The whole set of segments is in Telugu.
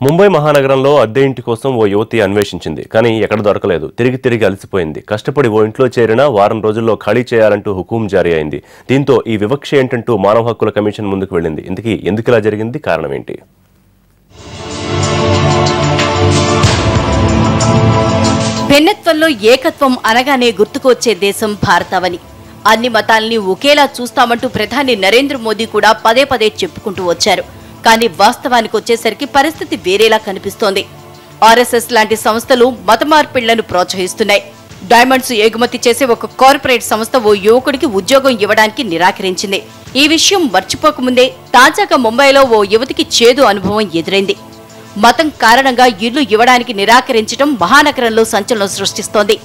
ముంబై మహానగరంలో అద్దె ఇంటి కోసం ఓ యువతి అన్వేషించింది. కానీ ఎక్కడ దొరకలేదు. తిరిగి అలసిపోయింది. కష్టపడి ఓ ఇంట్లో చేరినా వారం రోజుల్లో ఖాళీ చేయాలంటూ హుకుం జారీ అయింది. దీంతో ఈ వివక్ష ఏంటంటూ మానవ హక్కుల కమిషన్ ముందుకు వెళ్లింది. ఇంతకీ ఎందుకు ఇలా జరిగింది? కారణం ఏంటి? భిన్నత్వంలో ఏకత్వం అనగానే గుర్తుకొచ్చే దేశం భారతావని. అన్ని మతాల్ని ఒకేలా చూస్తామంటూ ప్రధాని నరేంద్ర మోదీ కూడా పదే పదే చెప్పుకుంటూ వచ్చారు. కానీ వాస్తవానికి వచ్చేసరికి పరిస్థితి వేరేలా కనిపిస్తోంది. ఆర్ఎస్ఎస్ లాంటి సంస్థలు మత మార్పిళ్లను ప్రోత్సహిస్తున్నాయి. డైమండ్స్ ఎగుమతి చేసే ఒక కార్పొరేట్ సంస్థ ఓ యువకుడికి ఉద్యోగం ఇవ్వడానికి నిరాకరించింది. ఈ విషయం మర్చిపోకముందే తాజాగా ముంబైలో ఓ యువతికి చేదు అనుభవం ఎదురైంది. మతం కారణంగా ఇల్లు ఇవ్వడానికి నిరాకరించడం మహానగరంలో సంచలనం సృష్టిస్తోంది.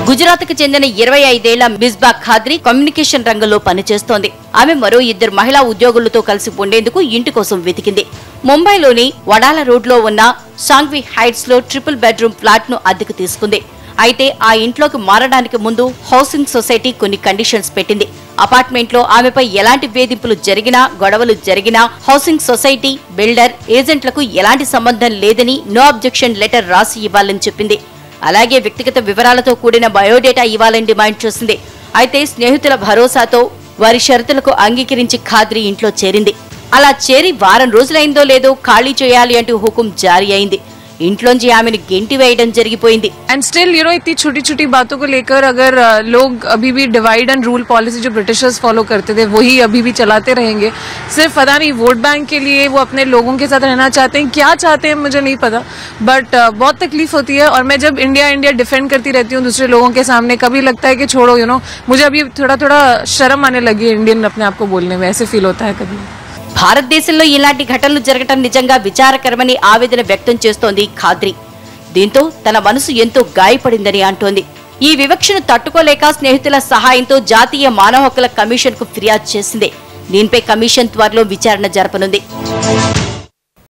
గుజరాత్కు చెందిన 25 ఏళ్ల మిస్బా ఖాద్రీ కమ్యూనికేషన్ రంగంలో పనిచేస్తోంది. ఆమె మరో 2 మహిళా ఉద్యోగులతో కలిసి ఉండేందుకు ఇంటి కోసం వెతికింది. ముంబైలోని వడాల రోడ్లో ఉన్న సాంగ్వి హైట్స్ లో 3 బెడ్రూమ్ ఫ్లాట్ ను అద్దెకు తీసుకుంది. అయితే ఆ ఇంట్లోకి మారడానికి ముందు హౌసింగ్ సొసైటీ కొన్ని కండిషన్స్ పెట్టింది. అపార్ట్మెంట్ లో ఆమెపై ఎలాంటి వేధింపులు జరిగినా, గొడవలు జరిగినా హౌసింగ్ సొసైటీ, బిల్డర్, ఏజెంట్లకు ఎలాంటి సంబంధం లేదని నో అబ్జెక్షన్ లెటర్ రాసి ఇవ్వాలని చెప్పింది. అలాగే వ్యక్తిగత వివరాలతో కూడిన బయోడేటా ఇవ్వాలని డిమాండ్ చేసింది. అయితే స్నేహితుల భరోసాతో వారి షరతులకు అంగీకరించి ఖాద్రీ ఇంట్లో చేరింది. అలా చేరి వారం రోజులైందో లేదో ఖాళీ చేయాలి అంటూ హుకుం జారీ అయింది. ఇంట్లోంచి ఆమెను గెంటి వేయడం జరిగిపోయింది. एंड स्टिल इतनी छोटी छोटी बातों को लेकर अगर लोग अभी भी डिवाइड एंड रूल पॉलिसी जो ब्रिटिशर्स फॉलो करते थे वही अभी भी चलाते रहेंगे, सिर्फ पता नहीं वोट बैंक के लिए वो अपने लोगों के साथ रहना चाहते हैं, क्या चाहते हैं मुझे नहीं पता, बट बहुत तकलीफ होती है। और मैं जब इंडिया डिफेंड करती रहती हूँ दूसरे लोगों के सामने, कभी लगता है कि छोड़ो मुझे अभी थोड़ा शर्म आने लगी है इंडियन अपने आप को बोलने में, ऐसे फील होता है कभी। భారతదేశంలో ఇలాంటి ఘటనలు జరగటం నిజంగా విచారకరమని ఆవేదన వ్యక్తం చేస్తోంది ఖాద్రీ. దీంతో తన మనసు ఎంతో గాయపడిందని అంటోంది. ఈ వివక్షను తట్టుకోలేక స్నేహితుల సహాయంతో జాతీయ మానవ హక్కుల కమిషన్ కు ఫిర్యాదు చేసింది. దీనిపై కమిషన్ త్వరలో విచారణ జరపనుంది.